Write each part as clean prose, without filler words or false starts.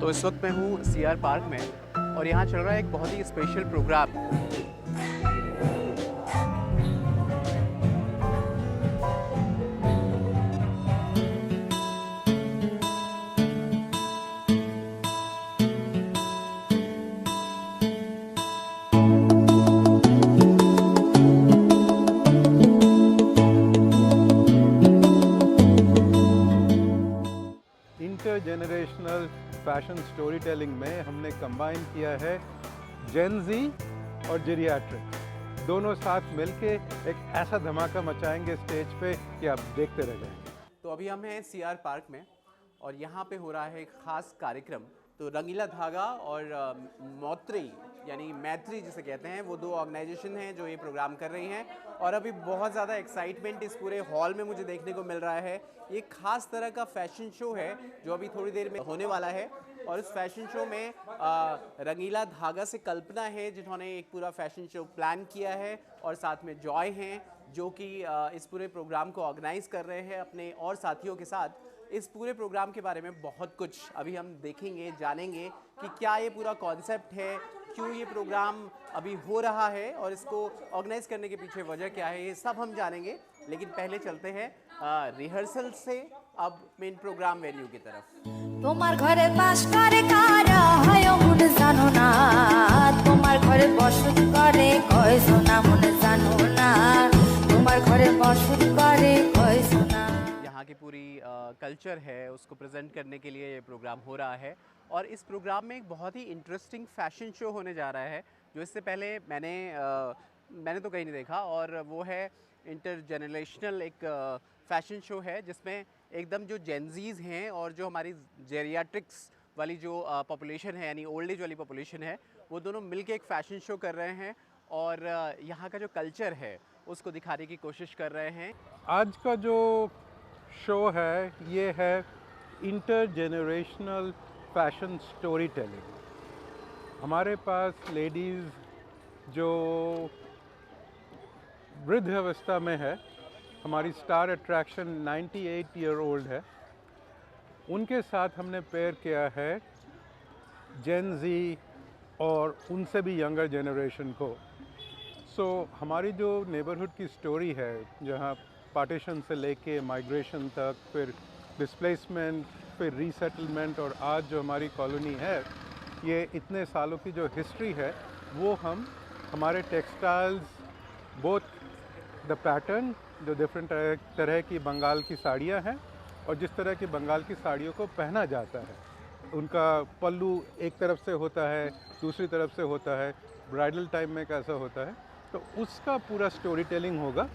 तो इस वक्त मैं हूँ सीआर पार्क में और यहाँ चल रहा है एक बहुत ही special program. Intergenerational fashion storytelling में हमने कंबाइन किया है जेन ज़ी और जेरियाट्रिक्स दोनों साथ मिलके एक ऐसा धमाका मचाएंगे स्टेज पे कि आप देखते रह जाएंगे। तो अभी हम हैं सीआर पार्क में और यहाँ पे हो रहा है एक ख़ास कार्यक्रम। तो रंगीला धागा और मौत्री यानी मैत्री जिसे कहते हैं, वो दो ऑर्गेनाइजेशन हैं जो ये प्रोग्राम कर रही हैं और अभी बहुत ज़्यादा एक्साइटमेंट इस पूरे हॉल में मुझे देखने को मिल रहा है। ये खास तरह का फैशन शो है जो अभी थोड़ी देर में होने वाला है और इस फैशन शो में रंगीला धागा से कल्पना है जिन्होंने एक पूरा फैशन शो प्लान किया है और साथ में जॉय हैं जो कि इस पूरे प्रोग्राम को ऑर्गेनाइज कर रहे हैं अपने और साथियों के साथ। इस पूरे प्रोग्राम के बारे में बहुत कुछ अभी हम देखेंगे, जानेंगे कि क्या ये पूरा कॉन्सेप्ट है, क्यों ये प्रोग्राम अभी हो रहा है और इसको ऑर्गेनाइज करने के पीछे वजह क्या है, ये सब हम जानेंगे। लेकिन पहले चलते हैं रिहर्सल से अब मेन प्रोग्राम वेन्यू की तरफ। তোমার ঘরে বাস করে কারা হয় মন জানো না, তোমার ঘরে বসত করে কয় সোনা মন জানো না, তোমার ঘরে বসত করে কয় সোনা। यहाँ की पूरी कल्चर है उसको प्रेजेंट करने के लिए ये प्रोग्राम हो रहा है और इस प्रोग्राम में एक बहुत ही इंटरेस्टिंग फैशन शो होने जा रहा है जो इससे पहले मैंने तो कहीं नहीं देखा। और वो है इंटर जनरेशनल एक फैशन शो है जिसमें एकदम जो जेनजीज हैं और जो हमारी जेरियाट्रिक्स वाली जो पॉपुलेशन है यानी ओल्ड एज वाली पॉपुलेशन है, वो दोनों मिलके एक फ़ैशन शो कर रहे हैं और यहाँ का जो कल्चर है उसको दिखाने की कोशिश कर रहे हैं। आज का जो शो है ये है inter generational fashion story telling. हमारे पास लेडीज़ जो वृद्ध अवस्था में है, हमारी स्टार अट्रैक्शन 98 ईयर ओल्ड है, उनके साथ हमने पेयर किया है जेन ज़ी और उनसे भी यंगर जनरेशन को। हमारी जो नेबरहुड की स्टोरी है, जहाँ पार्टीशन से लेके माइग्रेशन तक, फिर डिस्प्लेसमेंट, फिर रीसेटलमेंट और आज जो हमारी कॉलोनी है, ये इतने सालों की जो हिस्ट्री है वो हम हमारे टेक्सटाइल्स, बोथ द पैटर्न जो डिफरेंट तरह की बंगाल की साड़ियाँ हैं और जिस तरह की बंगाल की साड़ियों को पहना जाता है, उनका पल्लू एक तरफ से होता है, दूसरी तरफ से होता है, ब्राइडल टाइम में कैसा होता है, तो उसका पूरा स्टोरी टेलिंग होगा।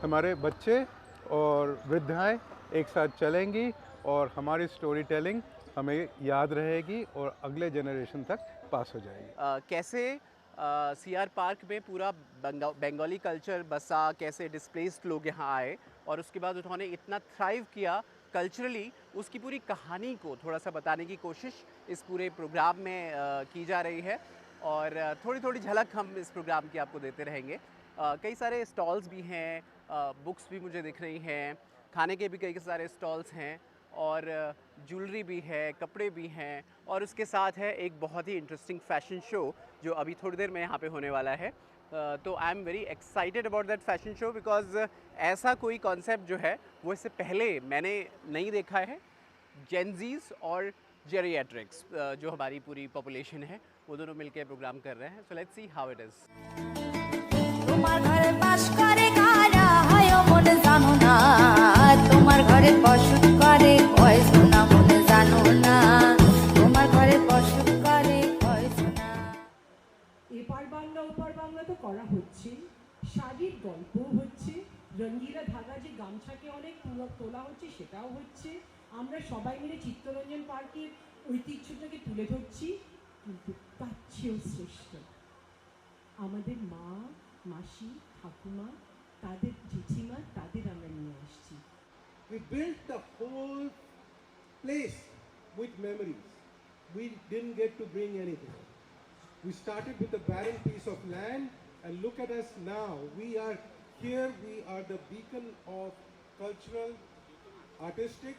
हमारे बच्चे और वृद्धाएं एक साथ चलेंगी और हमारी स्टोरी टेलिंग हमें याद रहेगी और अगले जनरेशन तक पास हो जाएगी। कैसे सीआर पार्क में पूरा बंगाली कल्चर बसा, कैसे डिस्प्लेस्ड लोग यहाँ आए और उसके बाद उन्होंने इतना थ्राइव किया कल्चरली, उसकी पूरी कहानी को थोड़ा सा बताने की कोशिश इस पूरे प्रोग्राम में की जा रही है और थोड़ी थोड़ी झलक हम इस प्रोग्राम की आपको देते रहेंगे। कई सारे स्टॉल्स भी हैं, बुक्स भी मुझे दिख रही हैं, खाने के भी कई सारे स्टॉल्स हैं और ज्वेलरी भी है, कपड़े भी हैं और उसके साथ है एक बहुत ही इंटरेस्टिंग फैशन शो जो अभी थोड़ी देर में यहाँ पे होने वाला है। तो I am very excited about that fashion show because ऐसा कोई कॉन्सेप्ट जो है वो इससे पहले मैंने नहीं देखा है। जेनजीज और जेरियाट्रिक्स जो हमारी पूरी पॉपुलेशन है वो दोनों मिलकर प्रोग्राम कर रहे हैं। So let's see how it is. তোমার ঘরে বাস করে কারা হয় মন জানো না, তোমার ঘরে বসত করে কয় সোনা মন জানো না, তোমার ঘরে বসত করে কয় সোনা। এপার বাংলা ওপার বাংলা তো করা হচ্ছে, শাড়ির গল্পও হচ্ছে, রঙ্গিলা ধাগা যে গামছাকে অনেক তোলা হচ্ছে সেটাও হচ্ছে, আমরা সবাই মিলে চিত্তরঞ্জন পার্কের ঐতিহ্যটাকে তুলে ধরছি। কিন্তু তার চেয়েও শ্রেষ্ঠ আমাদের মা, মাসি, ঠাকুমা, তাদের জেঠিমা, তাদের আমরা নিয়ে আসছি। We built the whole place with memories. We didn't get to bring anything. We started with a barren piece of land and look at us now. We are here, we are the beacon of cultural, artistic,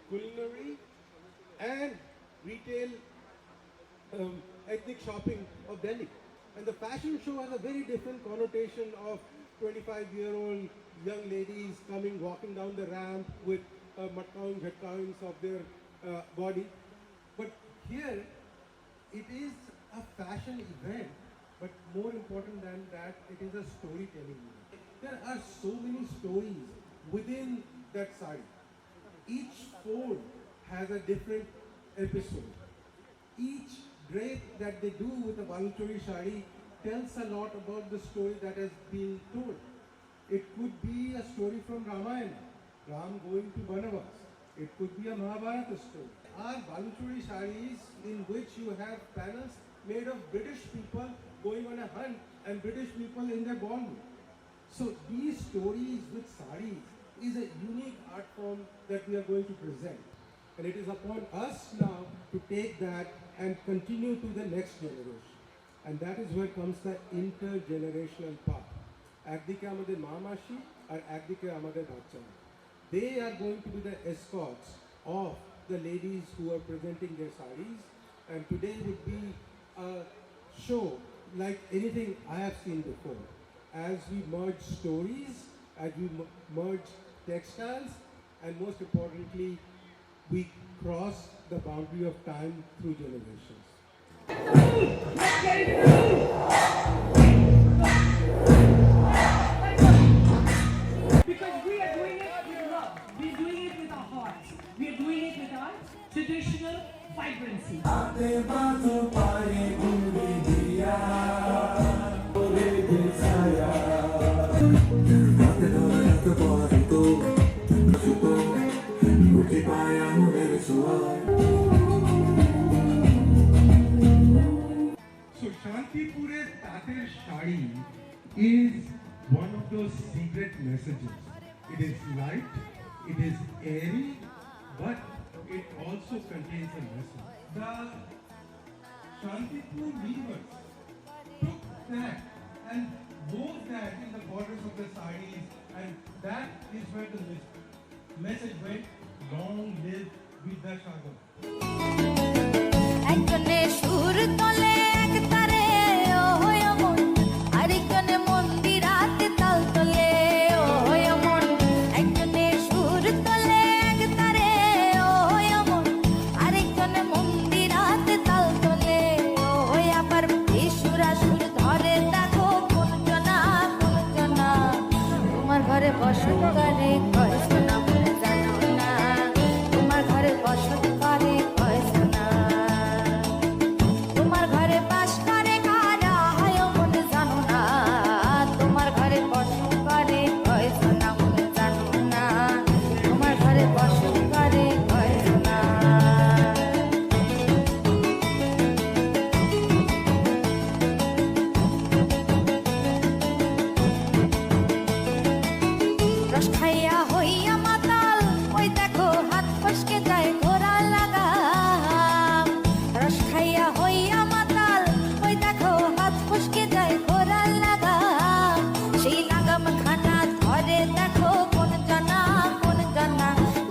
culinary and retail ethnic shopping of Delhi. And the fashion show has a very different connotation of 25-year-old young ladies coming, walking down the ramp with matkauns, headcouns of their body. But here, it is a fashion event, but more important than that, it is a storytelling event. There are so many stories within that sari. Each fold has a different episode. Each drape that they do with a Baluchari sari tells a lot about the story that has been told. It could be a story from Ramayana, Ram going to Banavas. It could be a Mahabharata story. Our Baluchari saris in which you have panels made of British people going on a hunt and British people in their ballroom. So these stories with saris is a unique art form that we are going to present. And it is upon us now to take that and continue to the next generation. And that is where comes the intergenerational part. Ekdike amader ma mashi আর একদিকে আমাদের বাচ্চারা. They are going to be the escorts of the ladies who are presenting their saris. And today would be a show like anything I have seen before. As we merge stories, as we merge textiles, and most importantly, we cross the boundary of time through generations. Because we are doing it with love. We are doing it with our hearts. We are doing it with our traditional vibrancy. So Shantipure's Tater Shadi is one of those secret messages. It is light, it is airy, but it also contains a message. The Shantipur weavers took that and wove that in the borders of the sarees, and that is where the message went, long live Vidyashagam. একজনে সুর তোলে এক তারে ও হয় মন আরেকজনে মন্দিরাতে তাল তোলে ও হয় মন একজনে সুর তোলে এক তারে ও হয় মন আরেকজনে মন্দিরাতে তাল তোলে ও হয় আবার সুরা সুর ধরে দেখো কোন জনা তোমার ঘরে বসত করে কয় শোনা মনে জানো না তোমার ঘরে বসত করে কয় শোনা তোমার ঘরে বাস করে কারা হয় মনে জানো না তোমার ঘরে বসত করে কয় শোনা মনে জানো না তোমার ঘরে বসত করে কয় শোনা রস খাইয়া হইয়া মাতাল ওই দেখো হাত ফসকে যায় ঘোড়া লাগাম রস খাইয়া হইয়া মাতাল ওই দেখো হাত ফসকে যায় ঘোড়া লাগাম সেই লাগাম খানা ধরে দেখো কোন জনা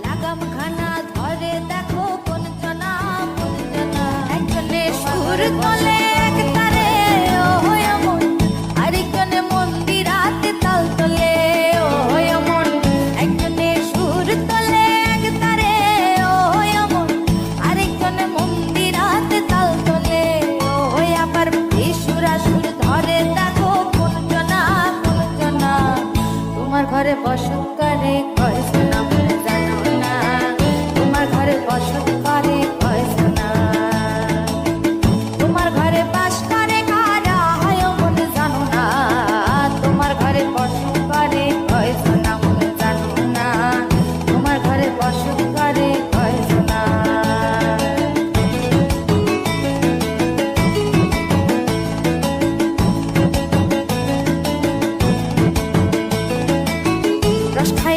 লাগাম খানা ধরে দেখো কোন জনা একজনে সুর তোলে এক তারে ও হয় মন আরেকজনে মন্দিরাতে তাল তোলে ও হয় মন একজনে সুর তোলে এক তারে ও হয় মন আরেকজনে মন্দিরাতে তাল তোলে ও হয় আবার সুরা সুর ধরে দেখো কোন জনা তোমার ঘরে বসত করে কয় শোনা মনে জানো না তোমার ঘরে বসত করে কয় শোনা তোমার ঘরে বাস করে কারা হয় মনে জানো না তোমার ঘরে বসত করে কয় শোনা মনে জানো না তোমার ঘরে বসত করে কয় শোনা রস খাই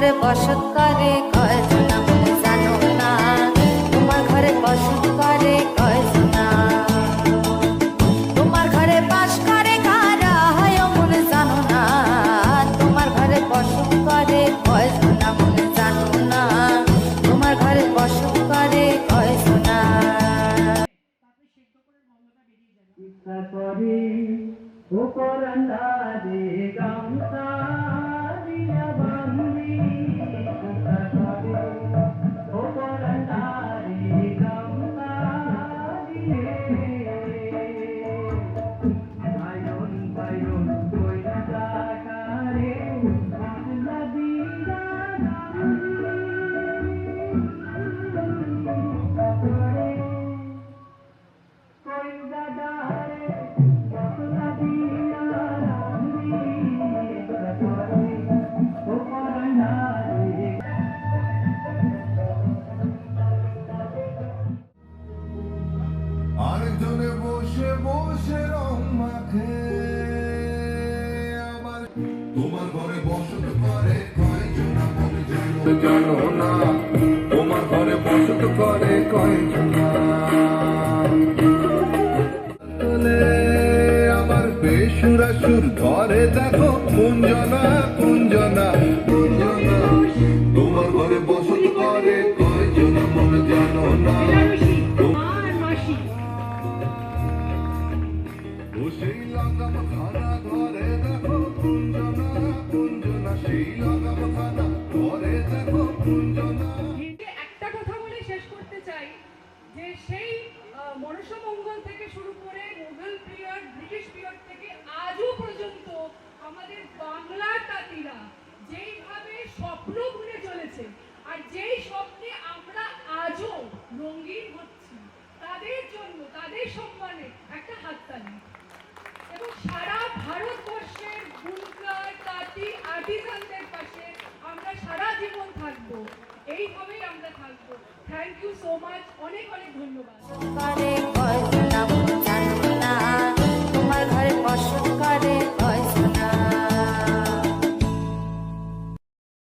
ঘরে বসত করে কয়জনা মনে জানো না তোমার ঘরে বসত করে কয়জনা তোমার ঘরে বাস করে কারা হয় মনে জানো না তোমার ঘরে বসত করে কয়জনা মনে জানো না তোমার ঘরে বসত করে কয়জনা করে উপরন্দারে গামছা দিয়া বান্ধি করে উপরন্দারে গামছা দিয়ে আয়ন বায়ন কইরা কারে নদী আরেকজনে বসে বসে রং মাখে আবার তোমার ঘরে বসত করে কয়জনা মনে জানো না তোমার ঘরে বসত করে কয়জনা আবার বেসুরা সুর ধরে দেখো কুঞ্জনা কুঞ্জনা কুঞ্জনা তোমার ঘরে বসত করে কয়জনা মনে জানো না সেই লাগাম খানা ধরে দেখো কুঞ্জনা কুঞ্জনা সেই লাগাম খানা ধরে দেখো কুঞ্জনা একটা কথা বলে শেষ করতে চাই যে সেই মনসামঙ্গল থেকে শুরু করে মুঘল পিরিয়ড ব্রিটিশ পিরিয়ড থেকে আজও পর্যন্ত আমাদের বাংলার তাঁতিরা যেইভাবে স্বপ্ন বুনে চলেছে আর যেই স্বপ্নে আমরা আজও রঙিন হচ্ছি তাদের জন্য তাদের সম্মানে একটা হাততালি এবং সারা ভারতবর্ষের বুনকার তাঁতি আর্টিসানদের পাশে আমরা সারা জীবন থাকবো এইভাবেই আমরা থাকবো থ্যাংক ইউ সো মাচ অনেক অনেক ধন্যবাদ করে কয়জনা